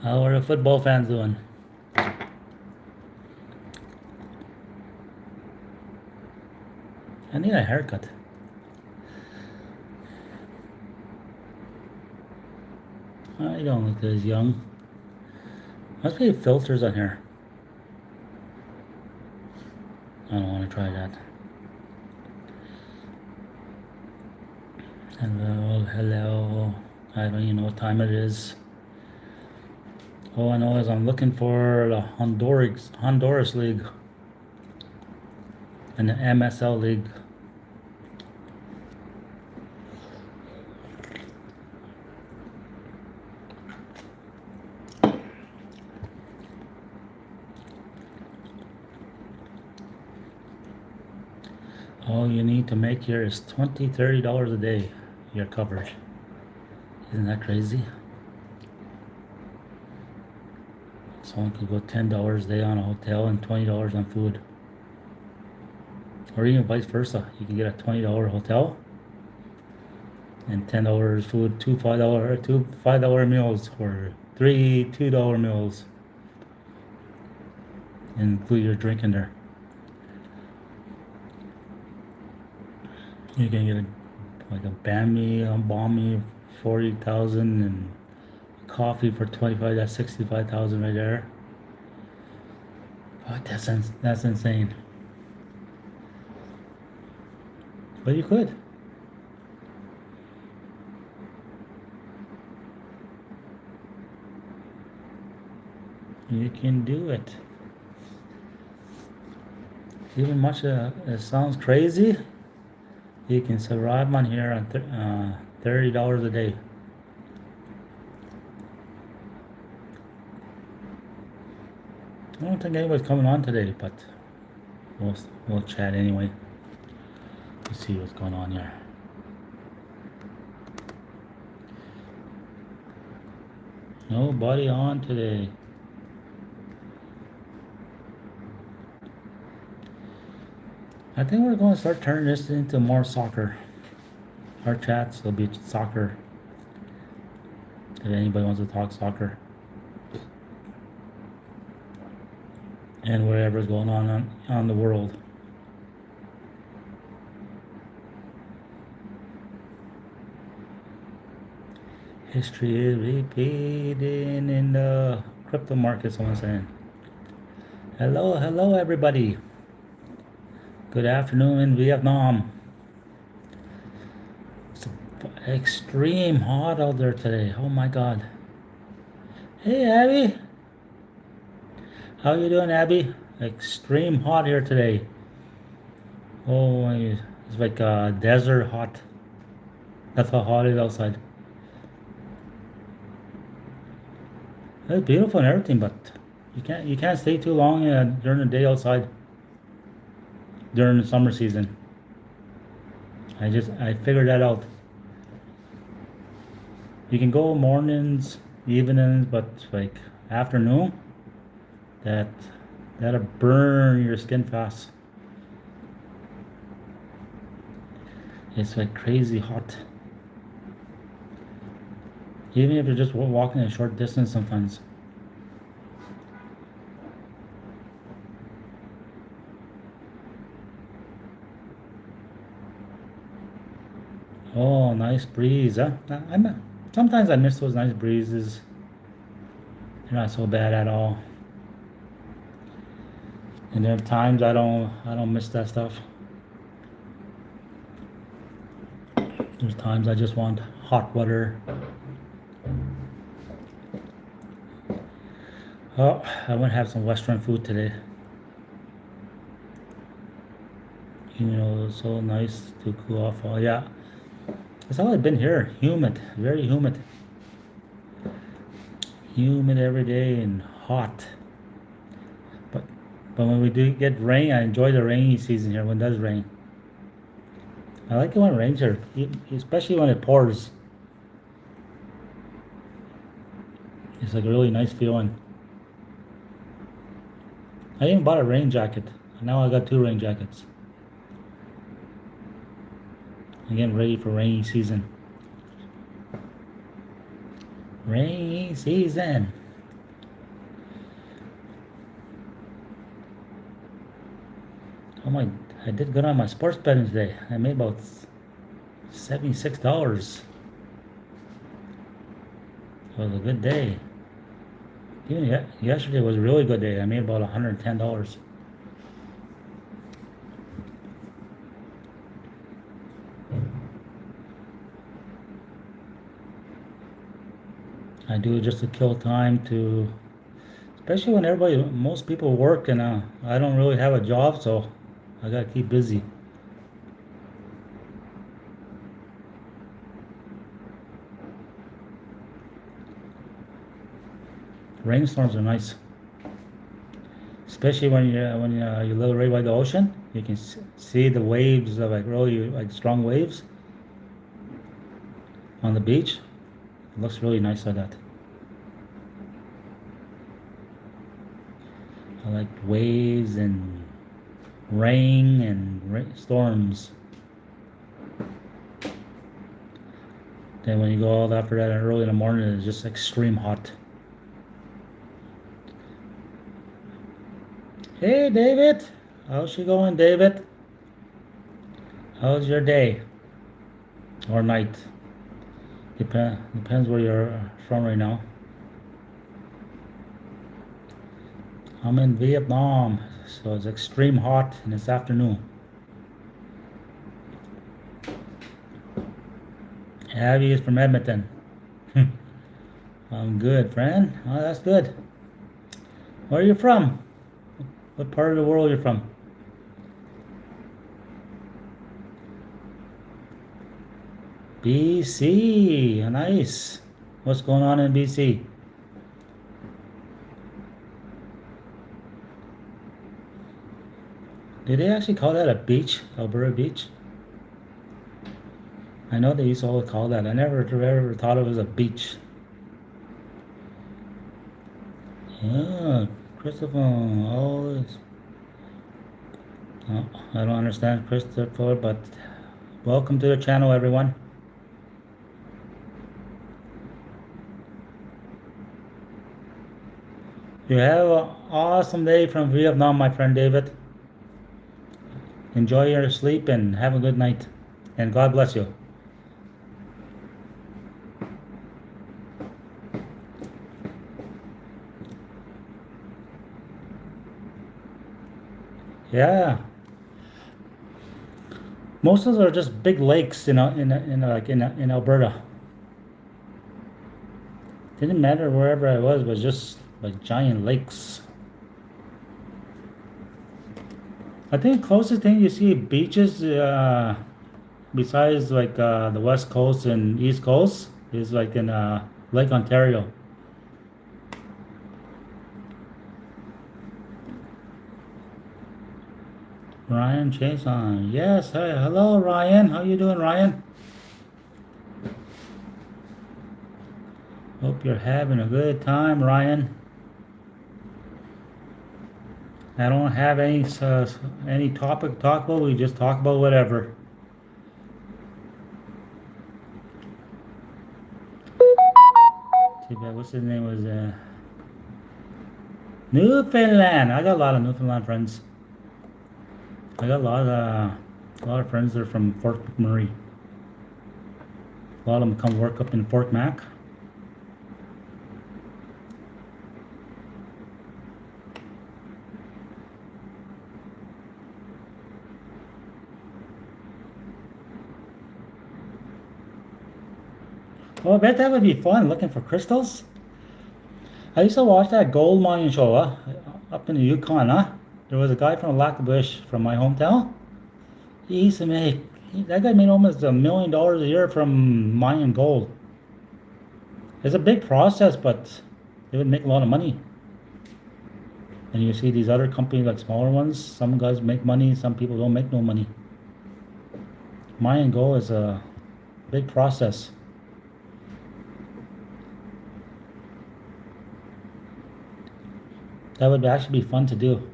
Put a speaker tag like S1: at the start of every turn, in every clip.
S1: How are the football fans doing? I need a haircut. I don't look as young. Must be filters on here. I don't want to try that. Hello, hello. I don't even know what time it is. All I know is I'm looking for the Honduras League and the MSL League. All you need to make here is $20-$30 a day. You're covered. Isn't that crazy? Someone could go $10 a day on a hotel and $20 on food. Or even vice versa. You can get a $20 hotel and $10 food, two $5 meals, or three $2 meals. And include your drink in there. You can get like a balmy 40,000 and coffee for 25. That's 65,000 right there. Oh, that's insane. But you could. You can do it. Even much it sounds crazy, you can survive on here on $30 a day. I don't think anybody's coming on today, but we'll chat anyway. Let's see what's going on here. Nobody on today. I think we're going to start turning this into more soccer. Our chats will be soccer. If anybody wants to talk soccer. And whatever's going on the world. History is repeating in the crypto market, someone's saying. Hello everybody. Good afternoon in Vietnam. It's extreme hot out there today. Oh my god. Hey Abby. How you doing, Abby? Extreme hot here today. Oh, it's like desert hot. That's how hot it is outside. It's beautiful and everything, but you can't stay too long during the day outside during the summer season. I figured that out. You can go mornings, evenings, but like afternoon, that'll burn your skin fast. It's like crazy hot. Even if you're just walking a short distance sometimes. Oh, nice breeze. Huh? Sometimes I miss those nice breezes. They're not so bad at all. And there are times I don't miss that stuff. There's times I just want hot water. Oh, I want to have some Western food today. You know, it's so nice to cool off. Oh yeah, it's always been here. Humid, very humid. Humid every day and hot. But when we do get rain, I enjoy the rainy season here when it does rain. I like it when it rains here, especially when it pours. It's like a really nice feeling. I even bought a rain jacket. Now I got 2 rain jackets. I'm getting ready for rainy season. Rainy season. I did good on my sports betting today. I made about $76. It was a good day. Even yesterday was a really good day. I made about $110. I do it just to kill time especially when most people work and I don't really have a job, so I gotta keep busy. Rainstorms are nice, especially when you live right by the ocean. You can see the waves, like really like strong waves on the beach. It looks really nice like that. I like waves and rain and storms. Then when you go out after that early in the morning, it's just extreme hot. Hey, David. How's she going, David? How's your day? Or night? Depends where you're from right now. I'm in Vietnam, so it's extreme hot and it's afternoon. Abby is from Edmonton. I'm good, friend. Oh, that's good. Where are you from? What part of the world are you from? BC. Nice. What's going on in BC? Did they actually call that a beach? Alberta Beach? I know they used to always call that. I never ever thought it was a beach. Yeah, Christopher, always. Oh, I don't understand Christopher, but welcome to the channel, everyone. You have an awesome day from Vietnam, my friend David. Enjoy your sleep and have a good night. And God bless you. Yeah. Most of them are just big lakes in Alberta. Didn't matter wherever I was, but just like giant lakes. I think closest thing you see beaches besides like the west coast and east coast is like in Lake Ontario. Ryan Jason. Yes, hi, hello Ryan. How you doing, Ryan? Hope you're having a good time, Ryan. I don't have any topic to talk about. We just talk about whatever. Too bad. What's his name? Was Newfoundland. I got a lot of Newfoundland friends. I got a lot of friends that are from Fort McMurray. A lot of them come work up in Fort Mac. Well, I bet that would be fun looking for crystals. I used to watch that gold mining show up in the Yukon. There was a guy from Lac-La-Biche from my hometown. He used to that guy made almost $1 million a year from mining gold. It's a big process, but they would make a lot of money. And you see these other companies, like smaller ones, some guys make money, some people don't make no money. Mining gold is a big process. That would actually be fun to do.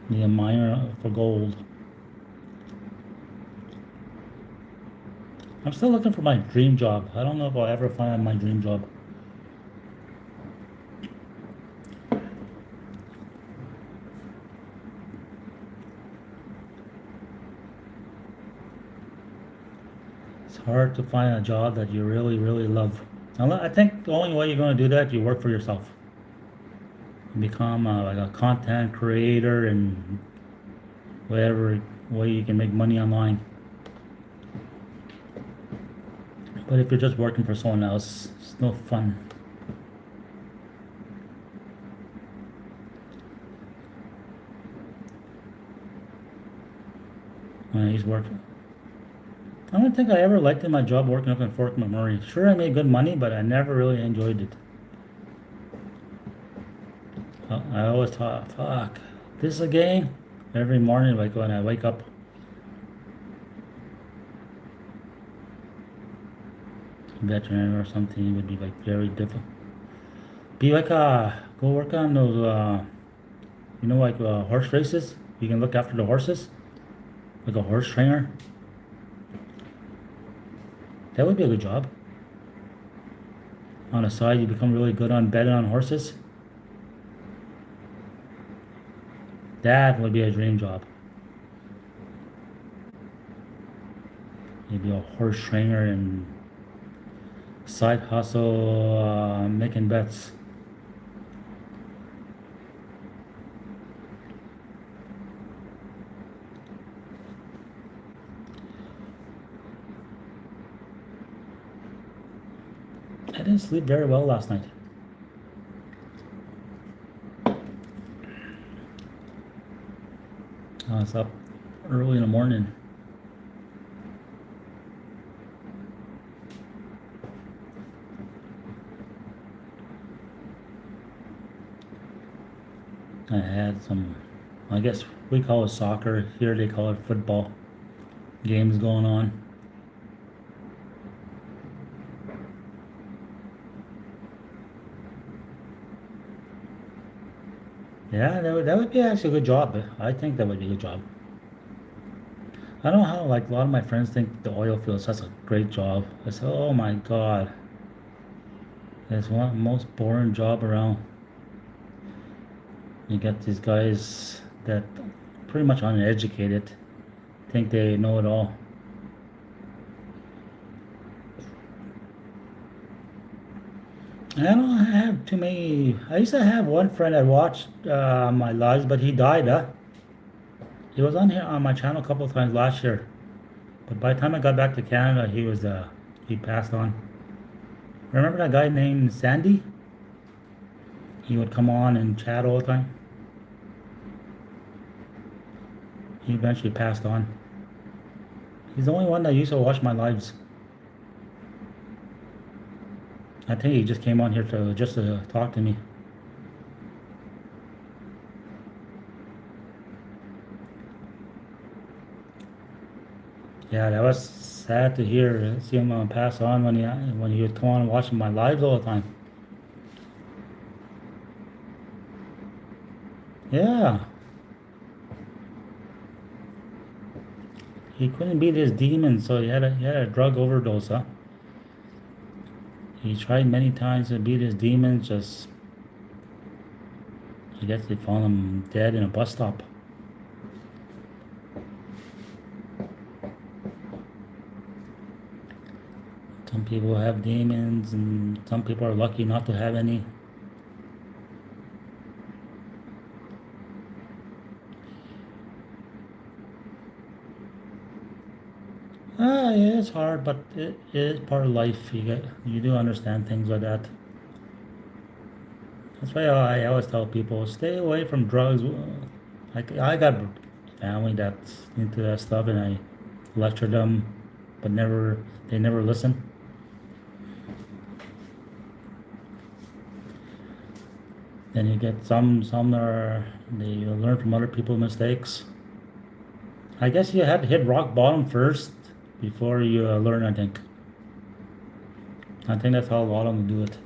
S1: Be a miner for gold. I'm still looking for my dream job. I don't know if I'll ever find my dream job. It's hard to find a job that you really, really love. I think the only way you're going to do that, you work for yourself. You become like a content creator and whatever way you can make money online. But if you're just working for someone else, it's no fun. When I used to work, I don't think I ever liked my job working up in Fort McMurray. Sure, I made good money, but I never really enjoyed it. I always thought, fuck, this again? Every morning, like when I wake up, veterinary or something, it would be like very difficult. Be like, go work on those, like horse races. You can look after the horses, like a horse trainer. That would be a good job. On the side, you become really good on betting on horses. That would be a dream job. You'd be a horse trainer and side hustle, making bets. I didn't sleep very well last night. I was up early in the morning. I had some, I guess we call it soccer. Here they call it football. Games going on. Yeah, that would be actually a good job. I think that would be a good job. I don't know how like a lot of my friends think the oil fields that's a great job. I said, oh my god, it's one of the most boring job around. You get these guys that pretty much uneducated, think they know it all. I don't have too many. I used to have one friend that watched my lives, but he died. He was on here on my channel a couple of times last year, but by the time I got back to Canada, he passed on. Remember that guy named Sandy? He would come on and chat all the time. He eventually passed on. He's the only one that used to watch my lives. I think he just came on here to talk to me. Yeah, that was sad to hear. See him pass on when he would come on watching my lives all the time. Yeah, he couldn't beat his demons, so he had a drug overdose. He tried many times to beat his demons. Just I guess they found him dead in a bus stop. Some people have demons, and some people are lucky not to have any. Yeah, it's hard, but it is part of life. You do understand things like that. That's why I always tell people stay away from drugs. Like I got family that's into that stuff, and I lecture them, but they never listen. Then you get some are they learn from other people's mistakes. I guess you had to hit rock bottom first before you learn. I think that's how a lot of them do it.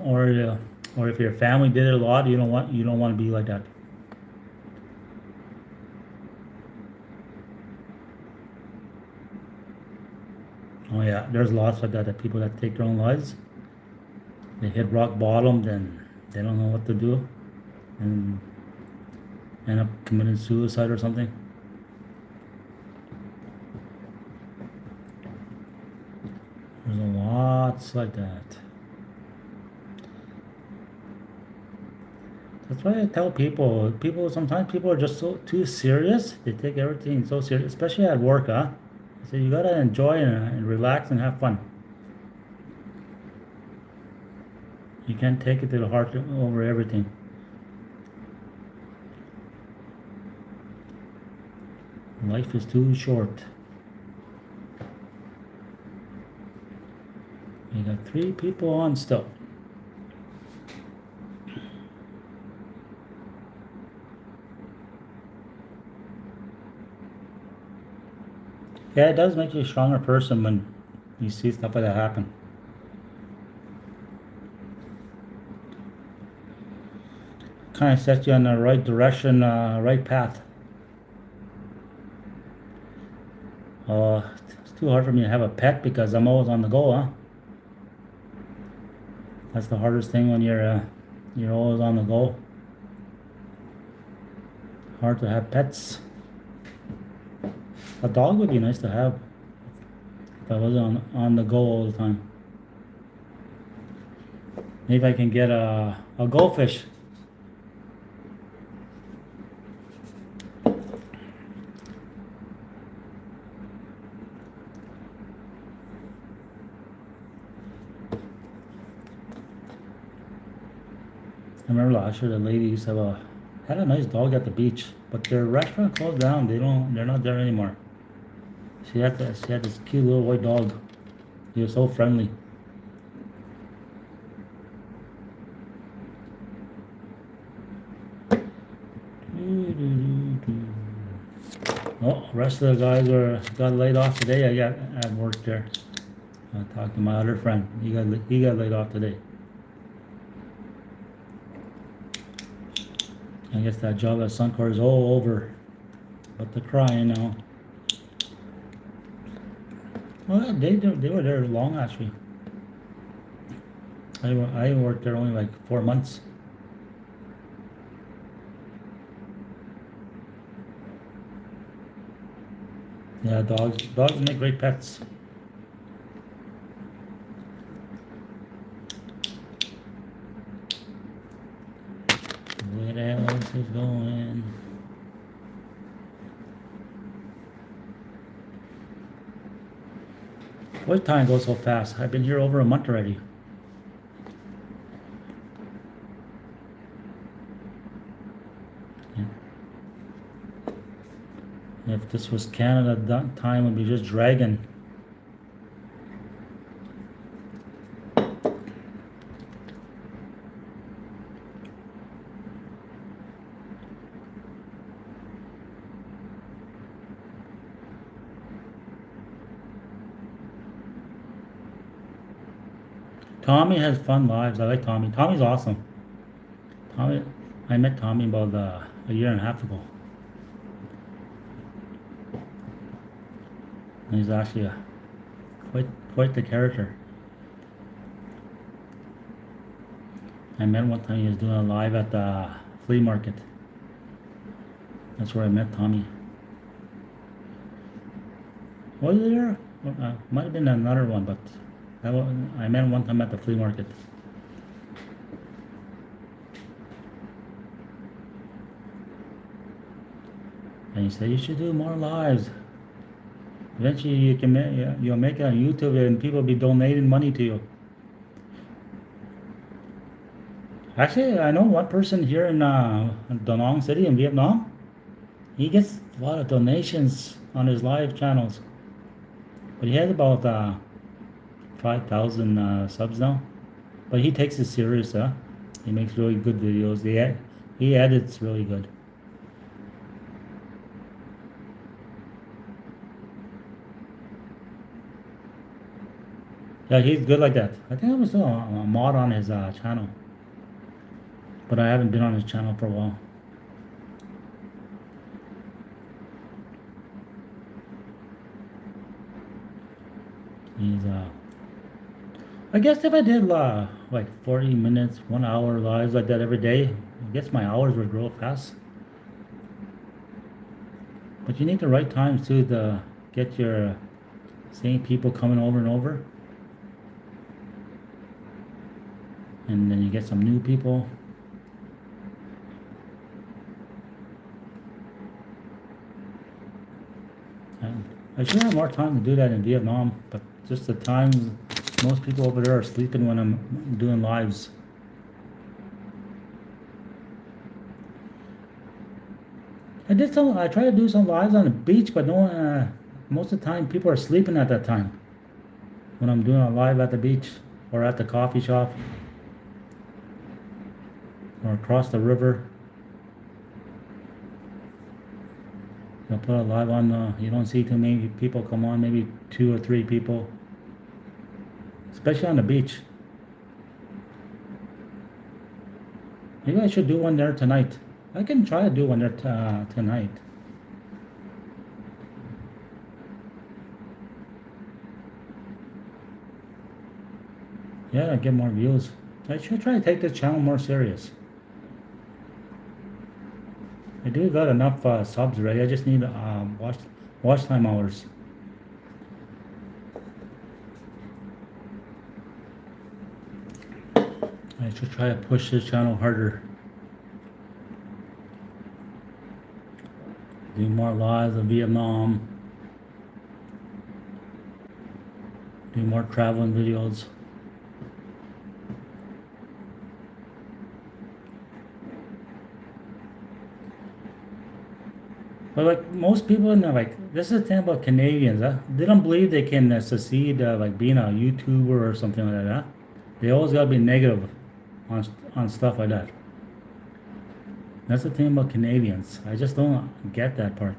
S1: Or if your family did it a lot, you don't want to be like that. Oh yeah, there's lots like that people that take their own lives. They hit rock bottom, then they don't know what to do, and end up committing suicide or something. Lots like that. That's why I tell people sometimes people are just so too serious. They take everything so serious, especially at work, huh? So you gotta enjoy and relax and have fun. You can't take it to the heart over everything. Life is too short. You got 3 people on still. Yeah, it does make you a stronger person when you see stuff like that happen. Kind of sets you on the right direction, right path. It's too hard for me to have a pet because I'm always on the go, huh? That's the hardest thing when you're always on the go. Hard to have pets. A dog would be nice to have if I wasn't on the go all the time. Maybe I can get a goldfish. I remember last year the lady used to had a nice dog at the beach, but their restaurant closed down. They're not there anymore. She had this cute little white dog. He was so friendly. Oh, the rest of the guys got laid off today. I got at work there. I talked to my other friend. He got laid off today. I guess that job at Suncor is all over. But they're crying now. Well, they were there long actually. I worked there only like 4 months. Yeah, dogs make great pets. Where else is going? Why time goes so fast? I've been here over a month already. Yeah. If this was Canada, that time would be just dragging. Tommy has fun lives. I like Tommy. Tommy's awesome. Tommy, I met Tommy about a year and a half ago. And he's actually quite the character. I met him one time. He was doing a live at the flea market. That's where I met Tommy. Was it there? Might have been another one, but I met him one time at the flea market. And he said you should do more lives. Eventually, you'll make it on YouTube, and people will be donating money to you. Actually, I know one person here in Da Nang City in Vietnam. He gets a lot of donations on his live channels, but he has about 5,000 subs now. But he takes it serious, huh? He makes really good videos. He edits really good. Yeah, he's good like that. I think I was a mod on his channel, but I haven't been on his channel for a while. He's I guess if I did like 40 minutes, 1 hour lives like that every day, I guess my hours would grow fast. But you need the right times too to get your same people coming over and over. and then you get some new people. And I should have more time to do that in Vietnam, but just the times most people over there are sleeping when I'm doing lives. I try to do some lives on the beach, but no one, most of the time people are sleeping at that time when I'm doing a live at the beach or at the coffee shop or across the river. You'll put a live on, you don't see too many people come on, maybe 2 or 3 people, especially on the beach. Maybe I should do one there tonight. I can try to do one there tonight. Yeah, get more views. I should try to take this channel more serious. I do got enough subs already. I just need watch time hours. I should try to push this channel harder. Do more lives in Vietnam. Do more traveling videos. But like most people, this is the thing about Canadians. They don't believe they can succeed like being a YouTuber or something like that. They always gotta be negative on stuff like that. That's the thing about Canadians. I just don't get that part.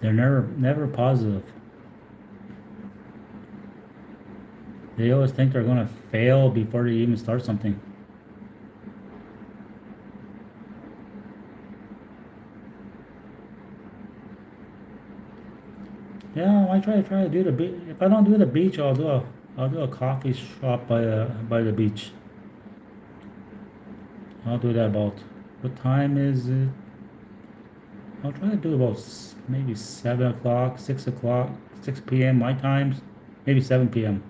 S1: They're never positive. They always think they're gonna fail before they even start something. Yeah, I try to do the beach. If I don't do the beach, I'll do a coffee shop by the beach. I'll do that about, what time is it? I'll try to do about maybe 7 o'clock, 6 o'clock, 6 p.m. my times, maybe 7 p.m.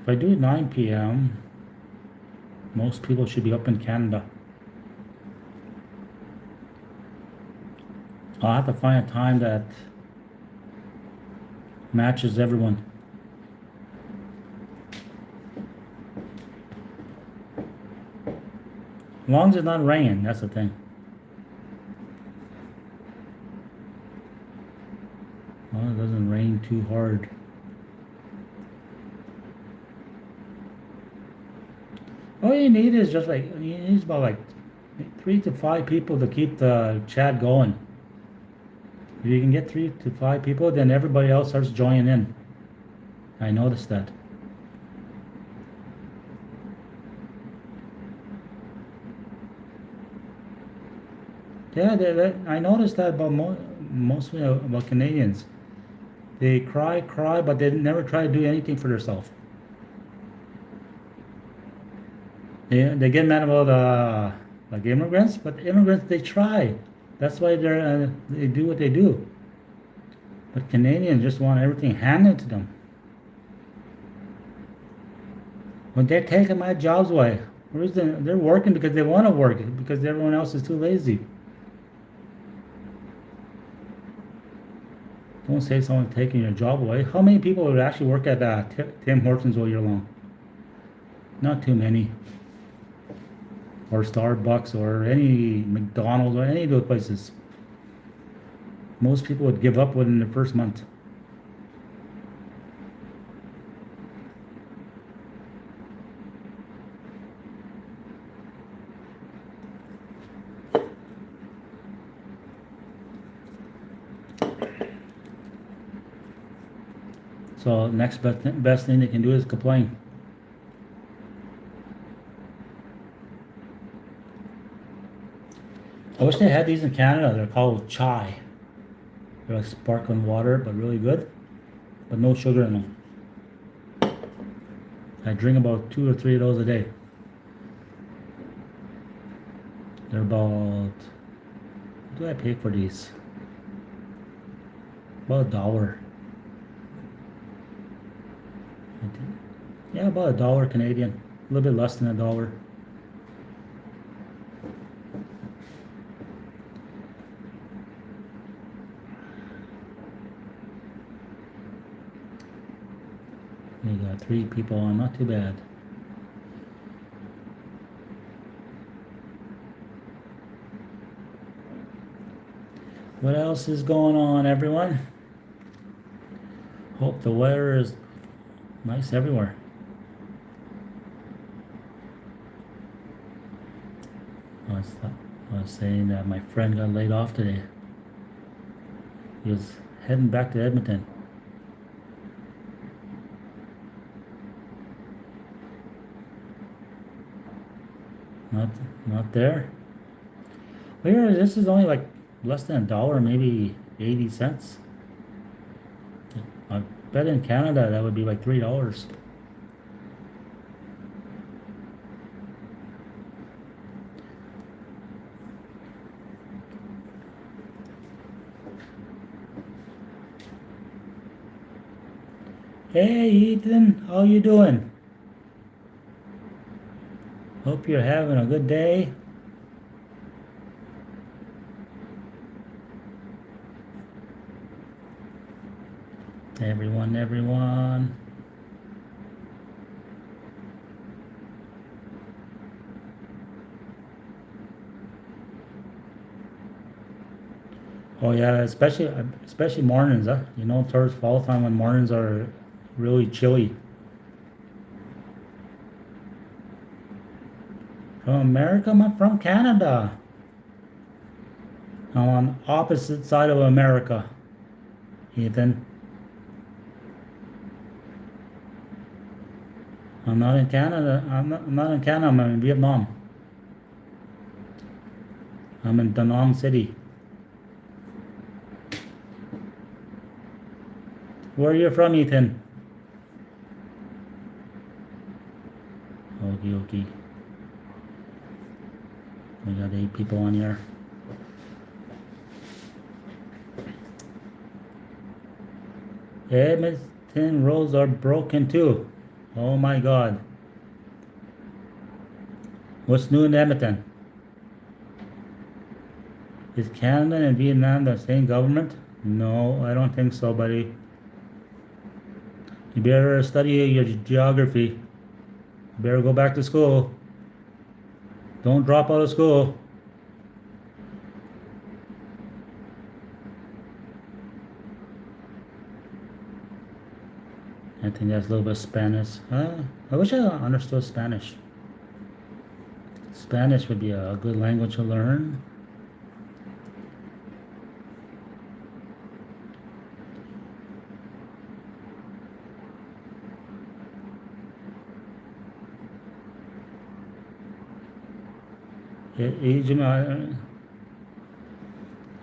S1: If I do 9 p.m., most people should be up in Canada. I'll have to find a time that matches everyone. As long as it's not raining, that's the thing. Well, it doesn't rain too hard. All you need is just you need about like 3 to 5 people to keep the chat going. If you can get 3 to 5 people, then everybody else starts joining in. I noticed that. Yeah, I noticed that about mostly about Canadians. They cry, but they never try to do anything for themselves. They get mad about like immigrants, but immigrants, they try. That's why they do what they do. But Canadians just want everything handed to them. When they're taking my jobs away, they're working because they want to work, because everyone else is too lazy. Don't say someone's taking your job away. How many people would actually work at Tim Hortons all year long? Not too many. Or Starbucks or any McDonald's or any of those places. Most people would give up within the first month. So next best thing they can do is complain. I wish they had these in Canada. They're called chai. They're like sparkling water, but really good, but no sugar in them. I drink about 2 or 3 of those a day. They're about, what do I pay for these? About $1. Yeah, about $1 Canadian. A little bit less than $1. We got 3 people on, not too bad. What else is going on, everyone? Hope the weather is nice everywhere. I was saying that my friend got laid off today. He was heading back to Edmonton. Not there. Well, here, this is only like less than $1, maybe 80 cents. I bet in Canada that would be like $3. Hey Ethan, how you doing? Hope you're having a good day. Everyone. Oh yeah, especially mornings, huh? You know, towards fall time when mornings are really chilly. From America? I'm from Canada. I'm on opposite side of America, Ethan. I'm not in Canada. I'm not in Canada. I'm in Vietnam. I'm in Da Nang City. Where are you from, Ethan? Okay. We got 8 people on here. Edmonton roads are broken too. Oh my God. What's new in Edmonton? Is Canada and Vietnam the same government? No, I don't think so, buddy. You better study your geography. You better go back to school. Don't drop out of school. I think that's a little bit Spanish. I wish I understood Spanish. Spanish would be a good language to learn.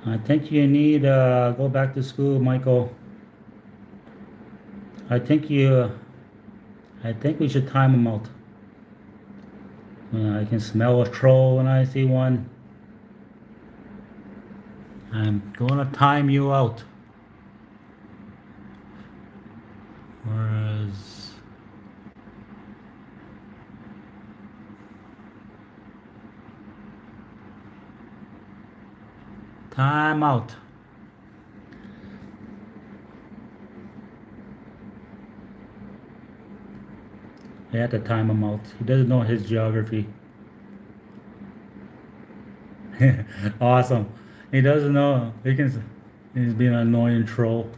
S1: I think you need go back to school, Michael. I think we should time them out. I can smell a troll when I see one. I'm gonna time you out. Whereas time out. I had to time him out. He doesn't know his geography. Awesome. He doesn't know. He's being an annoying troll.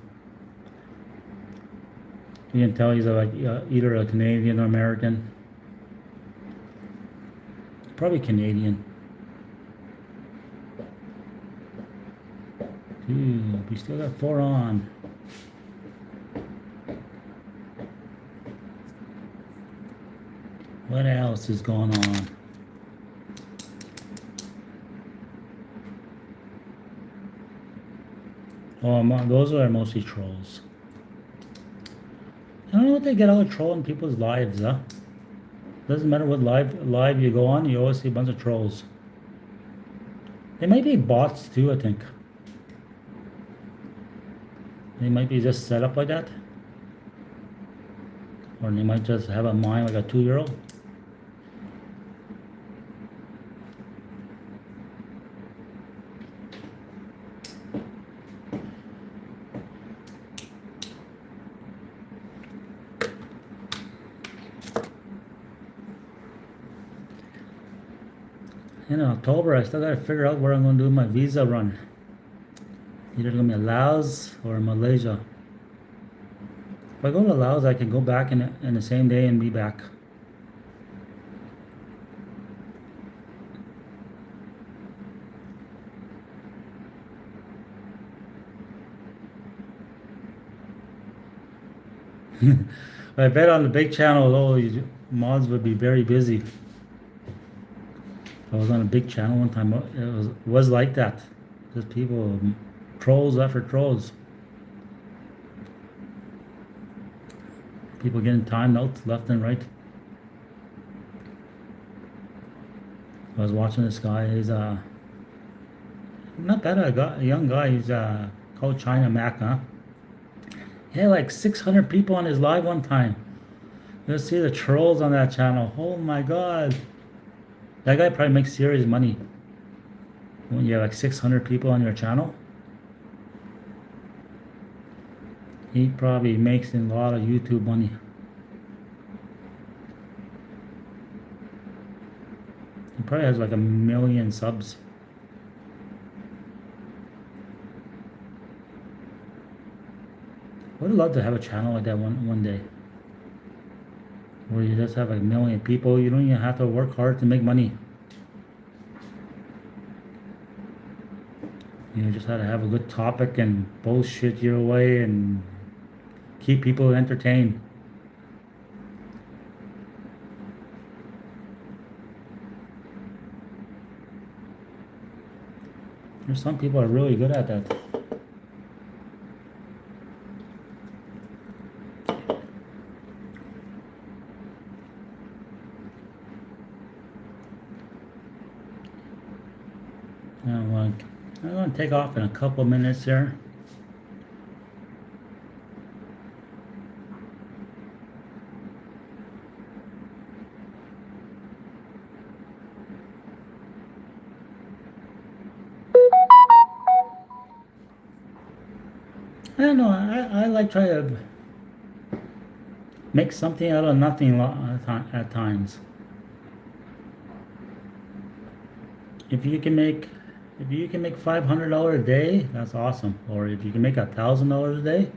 S1: You can tell he's either a Canadian or American. Probably Canadian. Dude, we still got 4 on. What else is going on? Oh, those are mostly trolls. I don't know what they get out of trolling people's lives, huh? Doesn't matter what live you go on, you always see a bunch of trolls. They might be bots too, I think. They might be just set up like that. Or they might just have a mind like a 2-year-old. In October, I still gotta figure out where I'm gonna do my visa run. Either gonna be Laos or Malaysia. If I go to Laos, I can go back in the same day and be back. I bet on the big channel, mods would be very busy. I was on a big channel one time. It was like that. Just people, trolls after trolls. People getting time notes left and right. I was watching this guy. He's not bad. A young guy. He's called China Mac, huh? He had like 600 people on his live one time. Let's see the trolls on that channel. Oh my god. That guy probably makes serious money. When you have like 600 people on your channel, he probably makes a lot of YouTube money. He probably has like 1 million subs. I would love to have a channel like that one day. Where you just have like 1 million people. You don't even have to work hard to make money. You just have to have a good topic and bullshit your way and keep people entertained. There's some people are really good at that. I'm going to take off in a couple minutes here. I don't know. I like try to make something out of nothing at times. If you can make $500 a day, that's awesome. Or if you can make $1,000 a day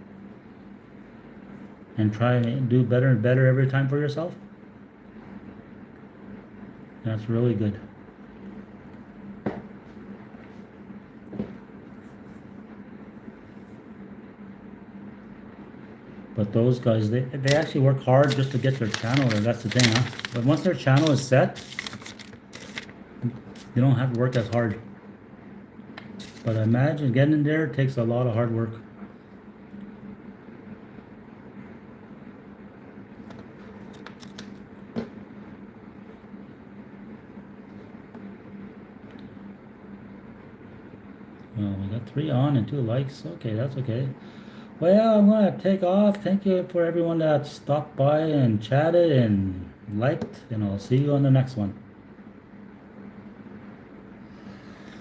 S1: and try and do better and better every time for yourself, that's really good. But those guys, they actually work hard just to get their channel there. That's the thing, huh? But once their channel is set, you don't have to work as hard. But I imagine getting there takes a lot of hard work. Well, we got 3 on and 2 likes. Okay, that's okay. Well, I'm going to take off. Thank you for everyone that stopped by and chatted and liked. And I'll see you on the next one.